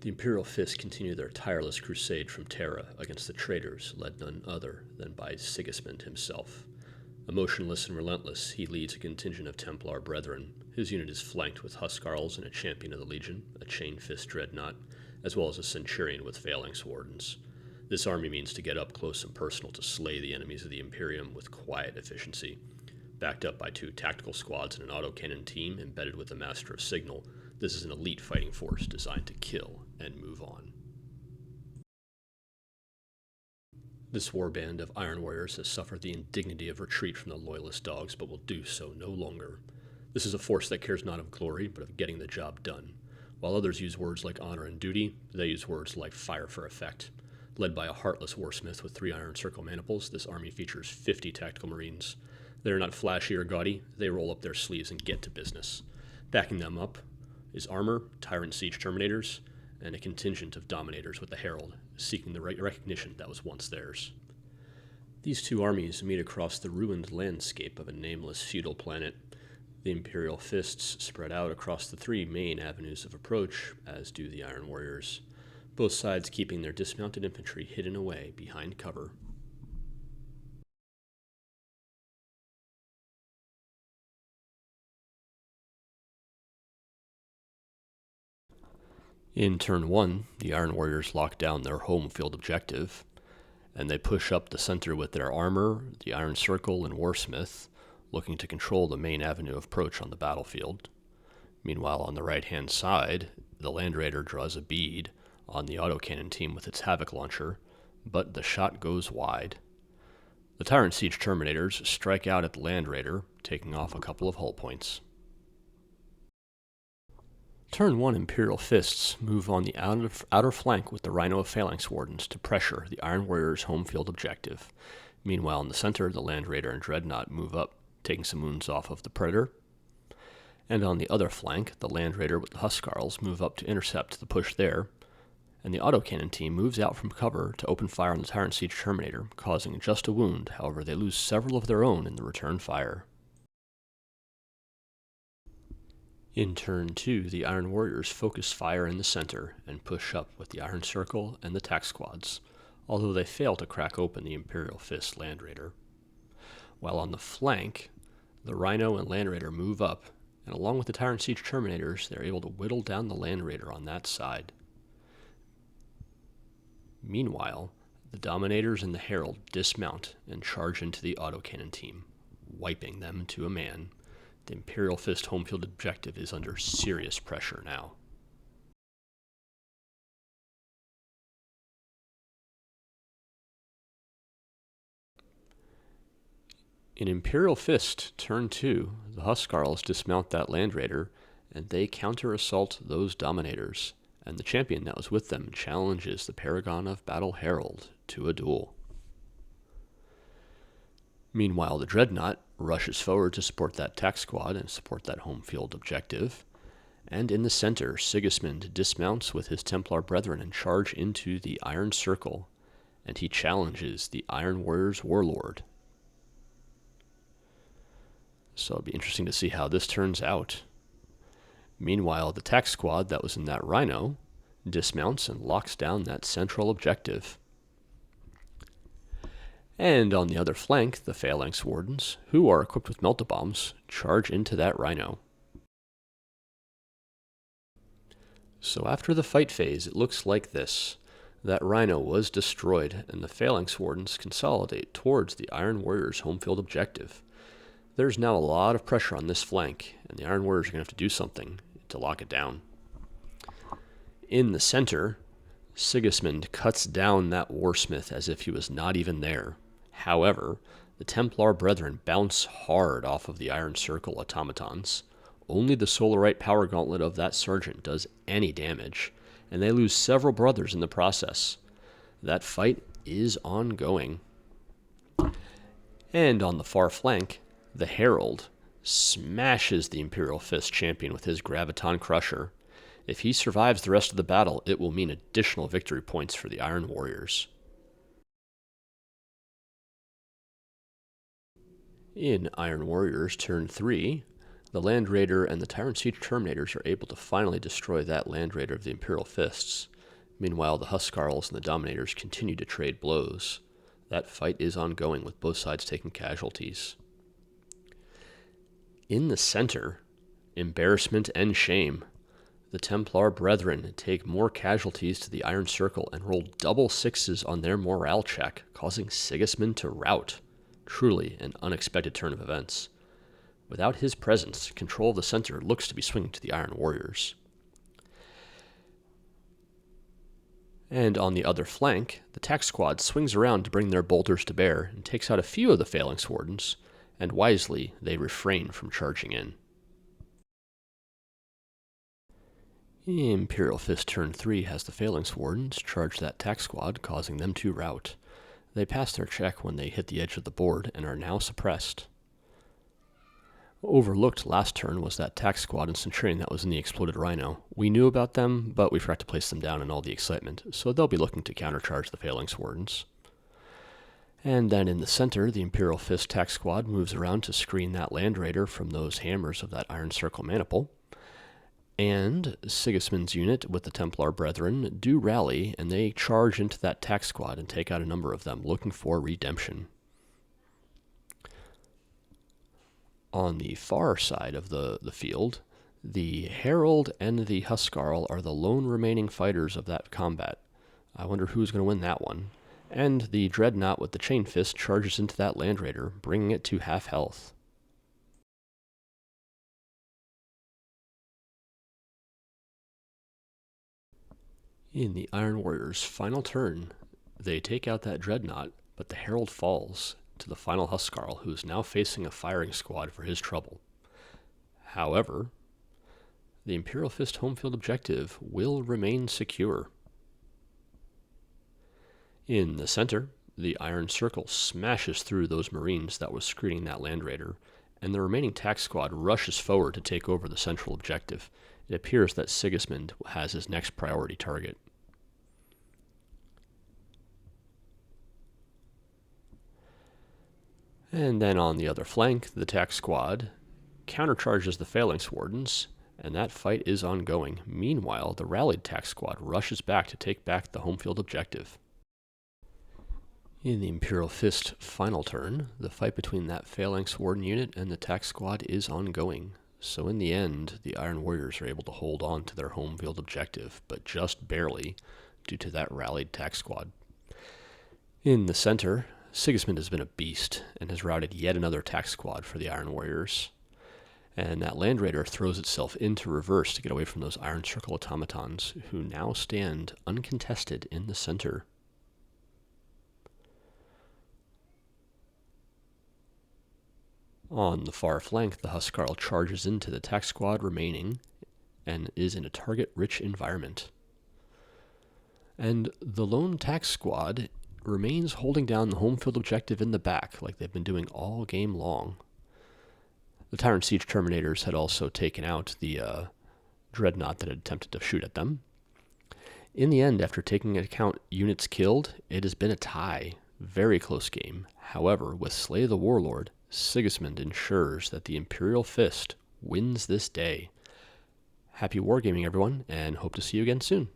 The Imperial Fists continue their tireless crusade from Terra against the traitors led none other than by Sigismund himself. Emotionless and relentless, he leads a contingent of Templar brethren. His unit is flanked with Huskarls and a champion of the Legion, a chain fist dreadnought, as well as a centurion with phalanx wardens. This army means to get up close and personal to slay the enemies of the Imperium with quiet efficiency. Backed up by 2 tactical squads and an autocannon team embedded with the Master of Signal, this is an elite fighting force designed to kill and move on. This warband of Iron Warriors has suffered the indignity of retreat from the Loyalist dogs, but will do so no longer. This is a force that cares not of glory, but of getting the job done. While others use words like honor and duty, they use words like fire for effect. Led by a heartless warsmith with 3 iron circle maniples, this army features 50 tactical marines. They are not flashy or gaudy, they roll up their sleeves and get to business. Backing them up is armor, tyrant siege terminators, and a contingent of dominators with the Herald, seeking the recognition that was once theirs. These 2 armies meet across the ruined landscape of a nameless feudal planet. The Imperial Fists spread out across the 3 main avenues of approach, as do the Iron Warriors, both sides keeping their dismounted infantry hidden away behind cover. In turn 1, the Iron Warriors lock down their home field objective, and they push up the center with their armor, the Iron Circle, and Warsmith, looking to control the main avenue of approach on the battlefield. Meanwhile, on the right-hand side, the Land Raider draws a bead on the autocannon team with its Havoc launcher, but the shot goes wide. The Tyrant Siege Terminators strike out at the Land Raider, taking off a couple of hull points. Turn 1 Imperial Fists move on the outer flank with the Rhino of Phalanx Wardens to pressure the Iron Warriors' home field objective. Meanwhile, in the center, the Land Raider and Dreadnought move up, taking some wounds off of the Predator. And on the other flank, the Land Raider with the Huskarls move up to intercept the push there, and the autocannon team moves out from cover to open fire on the Tyrant Siege Terminator, causing just a wound. However, they lose several of their own in the return fire. In turn 2, the Iron Warriors focus fire in the center and push up with the Iron Circle and the tac squads, although they fail to crack open the Imperial Fist Land Raider. While on the flank, the Rhino and Land Raider move up, and along with the Tyrant Siege Terminators, they're able to whittle down the Land Raider on that side. Meanwhile, the Dominators and the Herald dismount and charge into the autocannon team, wiping them to a man. The Imperial Fist home field objective is under serious pressure now. In Imperial Fist, turn 2, the Huskarls dismount that Land Raider, and they counter-assault those Dominators, and the champion that was with them challenges the Paragon of Battle Herald to a duel. Meanwhile, the Dreadnought rushes forward to support that tac squad and support that home field objective. And in the center, Sigismund dismounts with his Templar brethren and charge into the Iron Circle, and he challenges the Iron Warriors' warlord. So it'll be interesting to see how this turns out. Meanwhile, the tac squad that was in that Rhino dismounts and locks down that central objective. And on the other flank, the Phalanx Wardens, who are equipped with melta-bombs, charge into that Rhino. So after the fight phase, it looks like this. That Rhino was destroyed, and the Phalanx Wardens consolidate towards the Iron Warriors' home field objective. There's now a lot of pressure on this flank, and the Iron Warriors are going to have to do something to lock it down. In the center, Sigismund cuts down that Warsmith as if he was not even there. However, the Templar brethren bounce hard off of the Iron Circle automatons. Only the Solarite power gauntlet of that sergeant does any damage, and they lose several brothers in the process. That fight is ongoing. And on the far flank, the Herald smashes the Imperial Fist champion with his Graviton Crusher. If he survives the rest of the battle, it will mean additional victory points for the Iron Warriors. In Iron Warriors turn 3, The Land Raider and the Tyrant Siege Terminators are able to finally destroy that Land Raider of the Imperial Fists. Meanwhile, the Huskarls and the Dominators continue to trade blows. That fight is ongoing, with both sides taking casualties. In the center, embarrassment and shame. The Templar Brethren take more casualties to the Iron Circle and roll double sixes on their morale check, causing Sigismund to rout. Truly an unexpected turn of events. Without his presence, control of the center looks to be swinging to the Iron Warriors. And on the other flank, the Tac Squad swings around to bring their bolters to bear and takes out a few of the Phalanx Wardens, and wisely they refrain from charging in. Imperial Fist turn 3 has the Phalanx Wardens charge that Tac Squad, causing them to rout. They pass their check when they hit the edge of the board and are now suppressed. Overlooked last turn was that Tac Squad and Centurion that was in the exploded Rhino. We knew about them, but we forgot to place them down in all the excitement, so they'll be looking to countercharge the Phalanx Wardens. And then in the center, the Imperial Fist Tac Squad moves around to screen that Land Raider from those hammers of that Iron Circle maniple. And Sigismund's unit with the Templar Brethren do rally, and they charge into that Tac Squad and take out a number of them, looking for redemption. On the far side of the field, the Herald and the Huskarl are the lone remaining fighters of that combat. I wonder who's going to win that one. And the Dreadnought with the Chain Fist charges into that Land Raider, bringing it to half health. In the Iron Warriors' final turn, they take out that Dreadnought, but the Herald falls to the final Huskarl, who is now facing a firing squad for his trouble. However, the Imperial Fist home field objective will remain secure. In the center, the Iron Circle smashes through those Marines that was screening that Land Raider, and the remaining Tac Squad rushes forward to take over the central objective. It appears that Sigismund has his next priority target. And then on the other flank, the Tac Squad countercharges the Phalanx Wardens, and that fight is ongoing. Meanwhile, the rallied Tac Squad rushes back to take back the home field objective. In the Imperial Fist final turn, the fight between that Phalanx Warden unit and the Tac Squad is ongoing. So in the end, the Iron Warriors are able to hold on to their home field objective, but just barely, due to that rallied Tac Squad. In the center, Sigismund has been a beast and has routed yet another Tac Squad for the Iron Warriors. And that Land Raider throws itself into reverse to get away from those Iron Circle automatons, who now stand uncontested in the center. On the far flank, the Huskarl charges into the Tac Squad remaining and is in a target-rich environment. And the lone Tac Squad remains holding down the home field objective in the back, like they've been doing all game long. The Tyrant Siege Terminators had also taken out the Dreadnought that had attempted to shoot at them. In the end, after taking into account units killed, it has been a tie. Very close game. However, with Slay the Warlord, Sigismund ensures that the Imperial Fist wins this day. Happy wargaming, everyone, and hope to see you again soon.